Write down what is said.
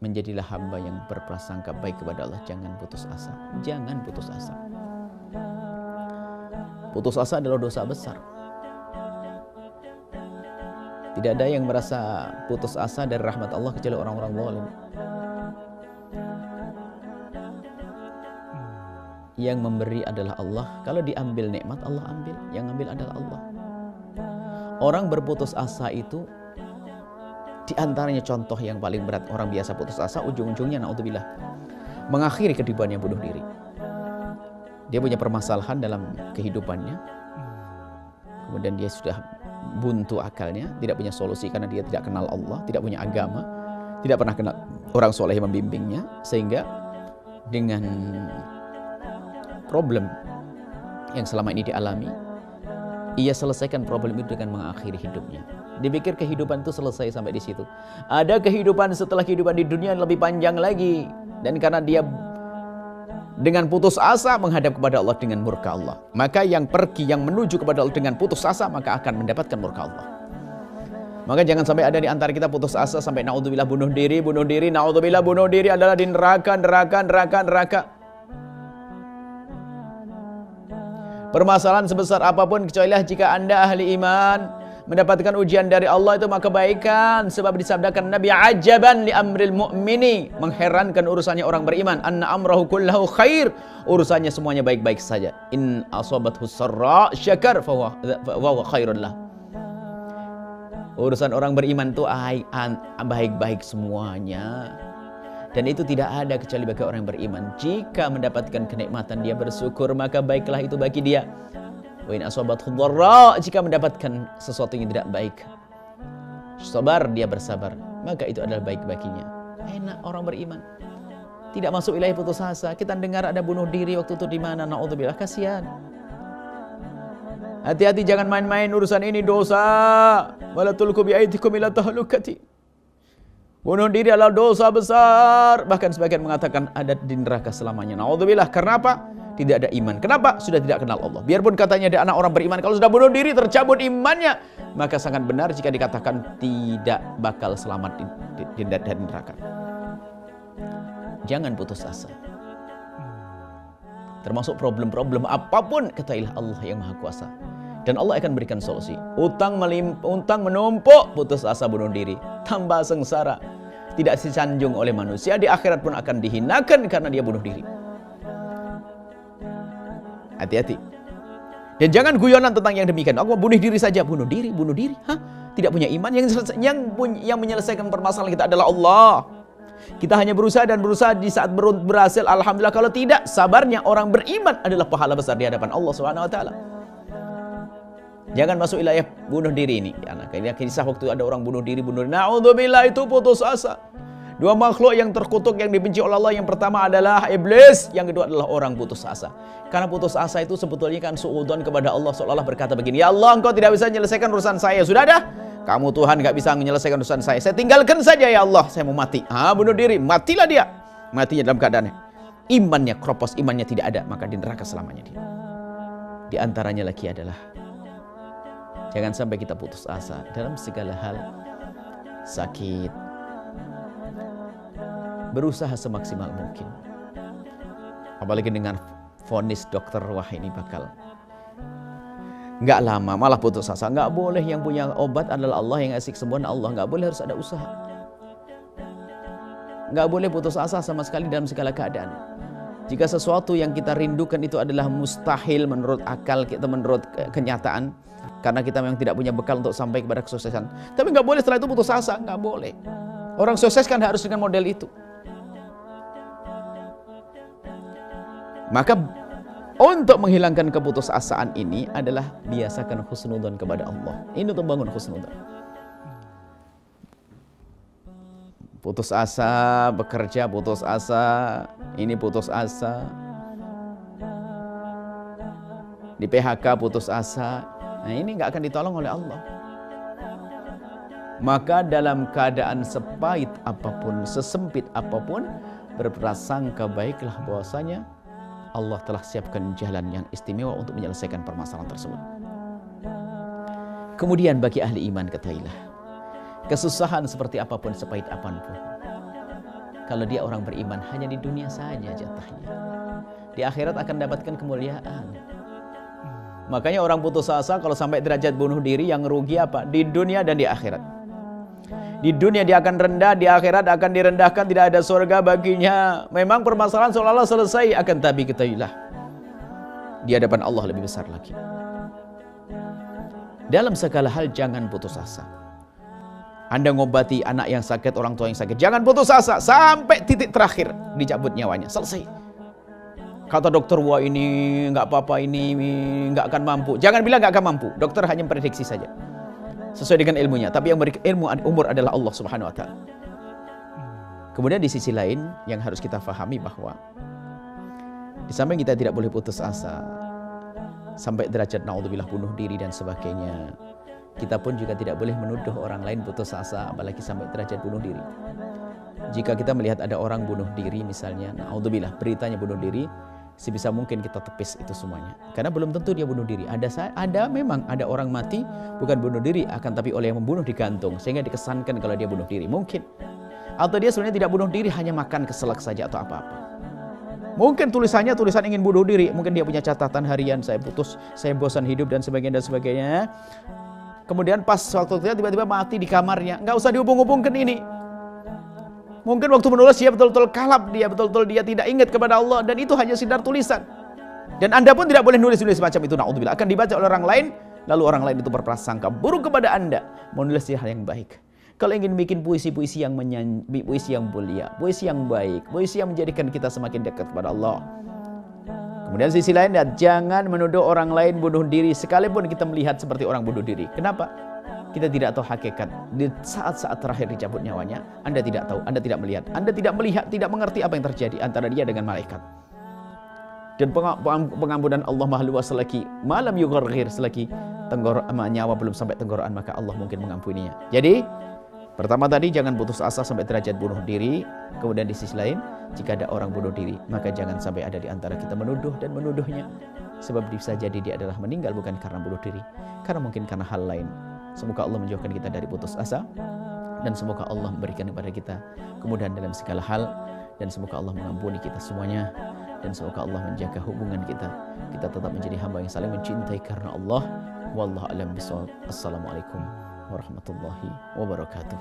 menjadilah hamba yang berprasangka baik kepada Allah. Jangan putus asa. Jangan putus asa. Putus asa adalah dosa besar. Tidak ada yang merasa putus asa dari rahmat Allah kecuali orang-orang zalim. Yang memberi adalah Allah. Kalau diambil nikmat, Allah ambil. Yang ambil adalah Allah. Orang berputus asa itu, di antaranya contoh yang paling berat, orang biasa putus asa, ujung-ujungnya naudzubillah mengakhiri kehidupannya bunuh diri. Dia punya permasalahan dalam kehidupannya, kemudian dia sudah buntu akalnya, tidak punya solusi karena dia tidak kenal Allah, tidak punya agama, tidak pernah kenal orang soleh yang membimbingnya, sehingga dengan problem yang selama ini dialami, ia selesaikan problem itu dengan mengakhiri hidupnya. Dipikir kehidupan itu selesai sampai di situ. Ada kehidupan setelah kehidupan di dunia yang lebih panjang lagi. Dan karena dia dengan putus asa menghadap kepada Allah dengan murka Allah, maka yang pergi, yang menuju kepada Allah dengan putus asa, maka akan mendapatkan murka Allah. Maka jangan sampai ada di antara kita putus asa sampai naudzubillah bunuh diri, naudzubillah bunuh diri adalah di neraka. Permasalahan sebesar apapun, kecuali jika Anda ahli iman, mendapatkan ujian dari Allah itu maka kebaikan. Sebab disabdakan Nabi, ajaban li amril mu'mini, mengherankan urusannya orang beriman, anna amrahu kullahu khair, urusannya semuanya baik-baik saja. In asabathu sarra syakar fa huwa khairun lah. Urusan orang beriman itu baik-baik semuanya. Dan itu tidak ada kecuali bagi orang yang beriman. Jika mendapatkan kenikmatan dia bersyukur, maka baiklah itu bagi dia. Wa in asabathu dharra, jika mendapatkan sesuatu yang tidak baik, sabar, dia bersabar, maka itu adalah baik baginya. Enak orang beriman. Tidak masuk wilayah putus asa. Kita dengar ada bunuh diri waktu itu di mana, naudzubillah, kasihan. Hati-hati, jangan main-main urusan ini, dosa. Wala tulqu bi aydikum ila tahlukati. Bunuh diri adalah dosa besar. Bahkan sebagian mengatakan ada di neraka selamanya. Naudzubillah. Karena apa? Tidak ada iman. Kenapa? Sudah tidak kenal Allah. Biarpun katanya dia anak orang beriman, kalau sudah bunuh diri tercabut imannya, maka sangat benar jika dikatakan tidak bakal selamat di neraka. Jangan putus asa. Termasuk problem-problem apapun, ketahuilah Allah yang Maha Kuasa. Dan Allah akan berikan solusi. Utang menumpuk, putus asa bunuh diri, tambah sengsara, tidak disanjung oleh manusia, di akhirat pun akan dihinakan karena dia bunuh diri. Hati-hati. Dan jangan guyonan tentang yang demikian. Aku bunuh diri saja, bunuh diri. Hah? Tidak punya iman. Yang menyelesaikan permasalahan kita adalah Allah. Kita hanya berusaha di saat berhasil, alhamdulillah. Kalau tidak, sabarnya orang beriman adalah pahala besar di hadapan Allah SWT. Jangan masuk wilayah bunuh diri ini. Karena kisah waktu ada orang bunuh diri. Naudzubillah, itu putus asa. Dua makhluk yang terkutuk, yang dibenci oleh Allah. Yang pertama adalah iblis, yang kedua adalah orang putus asa. Karena putus asa itu sebetulnya kan suudzon kepada Allah, seolah-olah berkata begini, ya Allah, engkau tidak bisa menyelesaikan urusan saya. Sudah dah, kamu Tuhan gak bisa menyelesaikan urusan saya tinggalkan saja ya Allah, saya mau mati. Bunuh diri, matilah dia. Matinya dalam keadaannya imannya kropos, imannya tidak ada, maka di neraka selamanya dia. Di antaranya lagi adalah jangan sampai kita putus asa dalam segala hal. Sakit, berusaha semaksimal mungkin. Apalagi dengan vonis dokter, wah ini bakal nggak lama malah putus asa. Nggak boleh, yang punya obat adalah Allah, yang ngasih kesembuhan Allah. Nggak boleh, harus ada usaha. Nggak boleh putus asa sama sekali dalam segala keadaan. Jika sesuatu yang kita rindukan itu adalah mustahil menurut akal kita, menurut kenyataan, karena kita memang tidak punya bekal untuk sampai kepada kesuksesan. Tapi nggak boleh setelah itu putus asa, nggak boleh. Orang sukses kan harus dengan model itu. Maka untuk menghilangkan keputusasaan ini adalah biasakan husnudzon kepada Allah. Ini untuk bangun husnudzon. Putus asa, bekerja putus asa, ini putus asa, di PHK putus asa. Nah ini nggak akan ditolong oleh Allah. Maka dalam keadaan sepahit apapun, sesempit apapun, berprasangka baiklah bahwasanya Allah telah siapkan jalan yang istimewa untuk menyelesaikan permasalahan tersebut. Kemudian bagi ahli iman, ketahuilah, kesusahan seperti apapun, sepahit apapun, Kalau dia orang beriman, hanya di dunia saja jatahnya. Di akhirat akan dapatkan kemuliaan. Makanya orang putus asa kalau sampai derajat bunuh diri, yang rugi apa? Di dunia dan di akhirat. Di dunia dia akan rendah, di akhirat akan direndahkan, tidak ada surga baginya. Memang permasalahan seolah-olah selesai, akan tapi ketahuilah, di hadapan Allah lebih besar lagi. Dalam segala hal jangan putus asa. Anda ngobati anak yang sakit, orang tua yang sakit, jangan putus asa sampai titik terakhir dicabut nyawanya, selesai. Kata dokter, wah ini nggak apa-apa, ini nggak akan mampu. Jangan bilang nggak akan mampu. Dokter hanya memprediksi saja sesuai dengan ilmunya. Tapi yang beri ilmu umur adalah Allah Subhanahu Wa Taala. Kemudian di sisi lain yang harus kita fahami bahwa di samping kita tidak boleh putus asa sampai derajat naudzubillah bunuh diri dan sebagainya, kita pun juga tidak boleh menuduh orang lain putus asa, apalagi sampai derajat bunuh diri. Jika kita melihat ada orang bunuh diri misalnya, naudzubillah, beritanya bunuh diri, sebisa mungkin kita tepis itu semuanya. Karena belum tentu dia bunuh diri. Memang ada orang mati bukan bunuh diri, akan tapi oleh yang membunuh digantung, sehingga dikesankan kalau dia bunuh diri. Mungkin. Atau dia sebenarnya tidak bunuh diri, hanya makan keselak saja atau apa-apa. Mungkin tulisan ingin bunuh diri. Mungkin dia punya catatan harian, saya putus, saya bosan hidup dan sebagainya. Kemudian pas waktu itu tiba-tiba mati di kamarnya. Nggak usah dihubung-hubungkan ini. Mungkin waktu menulis dia betul-betul kalap, dia betul-betul dia tidak ingat kepada Allah, dan itu hanya sekedar tulisan. Dan Anda pun tidak boleh nulis-nulis macam itu, naudzubillah. Akan dibaca oleh orang lain, lalu orang lain itu berprasangka buruk kepada Anda. Menulis hal yang baik. Kalau ingin bikin puisi-puisi yang puisi yang mulia, puisi yang baik, puisi yang menjadikan kita semakin dekat kepada Allah. Kemudian sisi lain, jangan menuduh orang lain bunuh diri sekalipun kita melihat seperti orang bunuh diri. Kenapa? Kita tidak tahu hakikat. Di saat-saat terakhir dicabut nyawanya, Anda tidak tahu, Anda tidak melihat, Anda tidak melihat, tidak mengerti apa yang terjadi antara dia dengan malaikat. Dan pengampunan Allah Maha Luas selagi malam yugharghir, selagi nyawa belum sampai tenggorokan, maka Allah mungkin mengampuninya. Jadi pertama tadi, jangan putus asa sampai derajat bunuh diri. Kemudian di sisi lain, jika ada orang bunuh diri, maka jangan sampai ada di antara kita menuduh dan menuduhnya. Sebab bisa jadi dia adalah meninggal bukan karena bunuh diri, karena mungkin karena hal lain. Semoga Allah menjauhkan kita dari putus asa, dan semoga Allah memberikan kepada kita kemudahan dalam segala hal, dan semoga Allah mengampuni kita semuanya, dan semoga Allah menjaga hubungan kita tetap menjadi hamba yang saling mencintai karena Allah. Wallahu a'lam bishawab. Assalamualaikum warahmatullahi wabarakatuh.